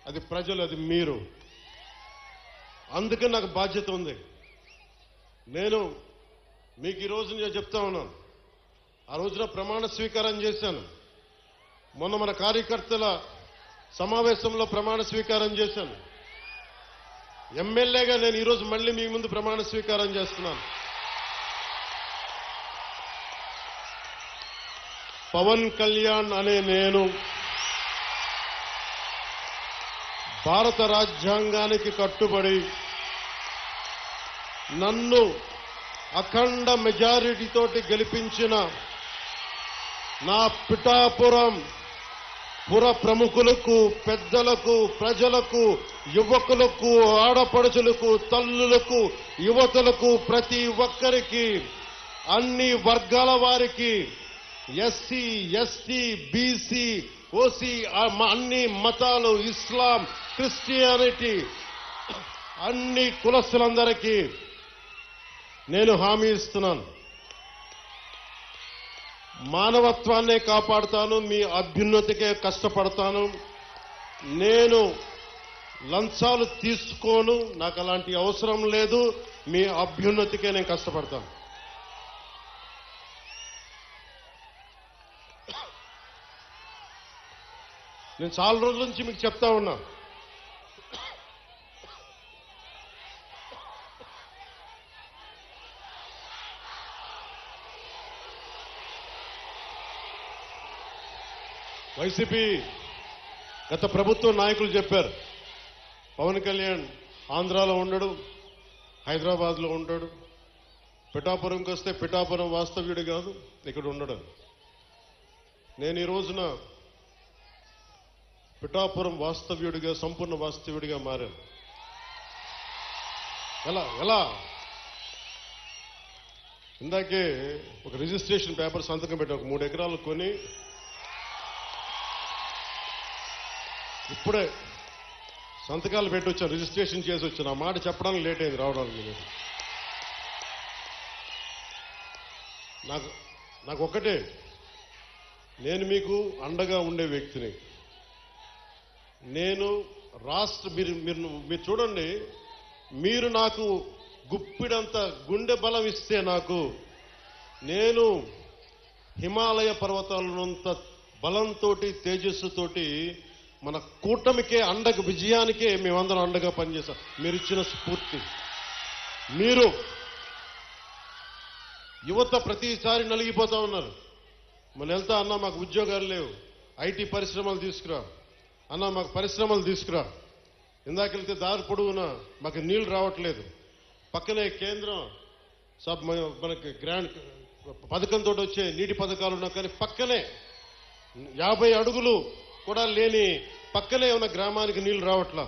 అది ప్రజలు, అది మీరు. అందుకే నాకు బాధ్యత ఉంది. నేను మీకు ఈ రోజు నేను చెప్తా ఉన్నాను, ఆ రోజున ప్రమాణ స్వీకారం చేశాను. మొన్న మన కార్యకర్తల సమావేశంలో ప్రమాణ స్వీకారం చేశాను. ఎమ్మెల్యేగా నేను ఈరోజు మళ్ళీ మీ ముందు ప్రమాణ స్వీకారం చేస్తున్నాను. పవన్ కళ్యాణ్ అనే నేను భారత రాజ్యాంగానికి కట్టుబడి నన్ను అఖండ మెజారిటీతోటి గెలిపించిన నా పిఠాపురం పుర ప్రముఖులకు, పెద్దలకు, ప్రజలకు, యువకులకు, ఆడపడుచులకు, తల్లులకు, యువతులకు, ప్రతి ఒక్కరికి, అన్ని వర్గాల వారికి, ఎస్సీ, ఎస్టీ, బీసీ, ఓసీ, అన్ని మతాలు, ఇస్లాం, క్రిస్టియానిటీ, అన్ని కులస్తులందరికీ నేను హామీ ఇస్తున్నాను. మానవత్వాన్నే కాపాడుతాను, మీ అభ్యున్నతికే కష్టపడతాను. నేను లంచాలు తీసుకోను, నాకు అలాంటి అవసరం లేదు. మీ అభ్యున్నతికే నేను కష్టపడతాను. నేను చాలా రోజుల నుంచి మీకు చెప్తా ఉన్నా, వైసీపీ గత ప్రభుత్వ నాయకులు చెప్పారు, పవన్ కళ్యాణ్ ఆంధ్రాలో ఉండడు, హైదరాబాద్లో ఉంటాడు, పిఠాపురంకి వస్తే పిఠాపురం వాస్తవ్యుడు కాదు, ఇక్కడ ఉండడు. నేను ఈ రోజున పిఠాపురం వాస్తవ్యుడిగా, సంపూర్ణ వాస్తవ్యుడిగా మారాను. ఎలా ఇందాకే ఒక రిజిస్ట్రేషన్ పేపర్ సంతకం పెట్టి ఒక 3 ఎకరాలు కొని ఇప్పుడే సంతకాలు పెట్టి వచ్చాను, రిజిస్ట్రేషన్ చేసి వచ్చాను. ఆ మాట చెప్పడానికి లేట్ అయింది రావడానికి. నాకు ఒక్కటే, నేను మీకు అండగా ఉండే వ్యక్తిని. నేను మీరు చూడండి, మీరు నాకు గుప్పిడంత గుండె బలం ఇస్తే నాకు, నేను హిమాలయ పర్వతాలనంత బలంతో, తేజస్సుతోటి మన కూటమికే అండగా, విజయానికే మేమందరం అండగా పనిచేస్తాం. మీరు ఇచ్చిన స్ఫూర్తి. మీరు యువత ప్రతిసారి నలిగిపోతా ఉన్నారు. మన వెళ్తా అన్నా మాకు ఉద్యోగాలు లేవు, ఐటీ పరిశ్రమలు తీసుకురా అన్నా, మాకు పరిశ్రమలు తీసుకురా. ఇందాకెళ్తే దారి పొడవునా మాకు నీళ్లు రావట్లేదు. పక్కనే కేంద్రం మనకి గ్రాండ్ పథకంతో వచ్చే నీటి పథకాలు ఉన్నా కానీ పక్కనే 50 అడుగులు కూడా లేని పక్కనే ఉన్న గ్రామానికి నీళ్లు రావట్లా.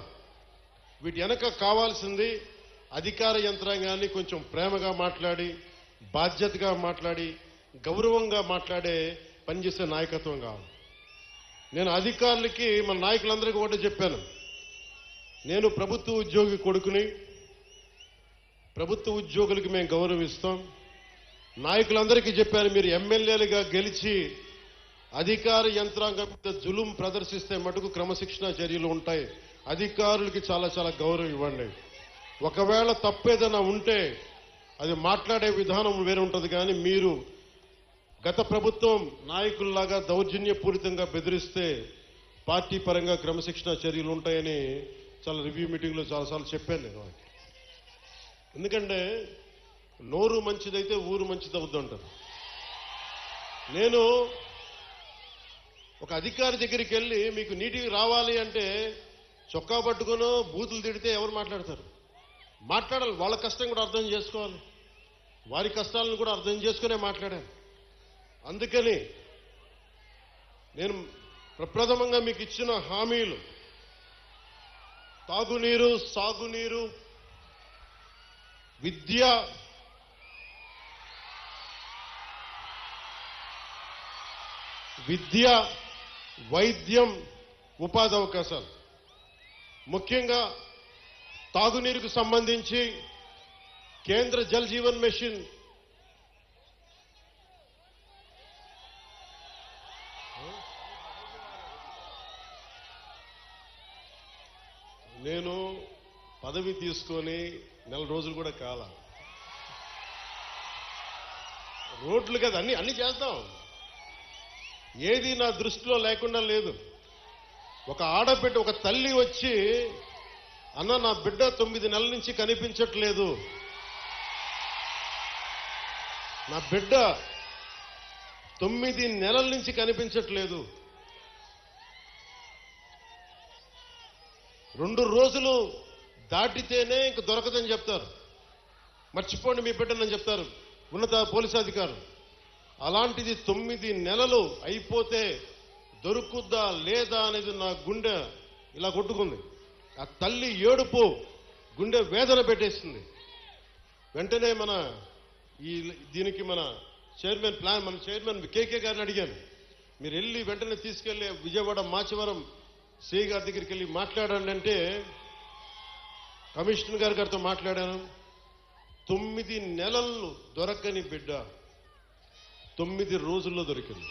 వీటి వెనక కావాల్సింది అధికార యంత్రాంగాన్ని కొంచెం ప్రేమగా మాట్లాడి, బాధ్యతగా మాట్లాడి, గౌరవంగా మాట్లాడే పనిచేసే నాయకత్వం కావాలి. నేను అధికారులకి, మన నాయకులందరికీ ఒకటే చెప్పాను, నేను ప్రభుత్వ ఉద్యోగి కొడుకుని, ప్రభుత్వ ఉద్యోగులకి మేము గౌరవిస్తాం. నాయకులందరికీ చెప్పాను, మీరు ఎమ్మెల్యేలుగా గెలిచి అధికార యంత్రాంగం మీద జులుం ప్రదర్శిస్తే మటుకు క్రమశిక్షణ చర్యలు ఉంటాయి. అధికారులకి చాలా చాలా గౌరవం ఇవ్వండి. ఒకవేళ తప్పేదైనా ఉంటే అది మాట్లాడే విధానం వేరే ఉంటుంది. కానీ మీరు గత ప్రభుత్వం నాయకుల్లాగా దౌర్జన్యపూరితంగా బెదిరిస్తే పార్టీ పరంగా క్రమశిక్షణ చర్యలు ఉంటాయని చాలా రివ్యూ మీటింగ్లో చాలాసార్లు చెప్పాను నేను. ఎందుకంటే నోరు మంచిదైతే ఊరు మంచిది అవుతుంటారు. నేను ఒక అధికారి దగ్గరికి వెళ్ళి మీకు నీటికి రావాలి అంటే చొక్కా పట్టుకునో బూతులు తిడితే ఎవరు మాట్లాడతారు? మాట్లాడాలి. వాళ్ళ కష్టం కూడా అర్థం చేసుకోవాలి, వారి కష్టాలను కూడా అర్థం చేసుకునే మాట్లాడాను. అందుకని నేను ప్రప్రథమంగా మీకు ఇచ్చిన హామీలు తాగునీరు, సాగునీరు, విద్య, వైద్యం, ఉపాధి అవకాశాలు. ముఖ్యంగా తాగునీరుకు సంబంధించి కేంద్ర జల్ జీవన్ మిషన్ నేను పదవి తీసుకొని నెల రోజులు కూడా కాల. రోడ్లు కదా అన్ని చేస్తాం. ఏది నా దృష్టిలో లేకుండా లేదు. ఒక ఆడబిడ్డ, ఒక తల్లి వచ్చి, అన్న నా బిడ్డ 9 నెలల నుంచి కనిపించట్లేదు, నా బిడ్డ 9 నెలల నుంచి కనిపించట్లేదు, 2 రోజులు దాటితేనే ఇంక దొరకదని చెప్తారు, మర్చిపోండి మీ బిడ్డనని చెప్తారు ఉన్నత పోలీసు అధికారులు. అలాంటిది 9 నెలలు అయిపోతే దొరుకుద్దా లేదా అనేది నా గుండె ఇలా కొట్టుకుంది. ఆ తల్లి ఏడుపు గుండె వేదన పెట్టేస్తుంది. వెంటనే దీనికి మన చైర్మన్ కేకే గారిని అడిగాను, మీరు వెళ్ళి వెంటనే తీసుకెళ్లి విజయవాడ మాచవరం సిఐ గారి దగ్గరికి వెళ్ళి మాట్లాడండి అంటే, కమిషనర్ గారితో మాట్లాడాను. 9 నెలలు దొరకని బిడ్డ 9 రోజుల్లో దొరికింది.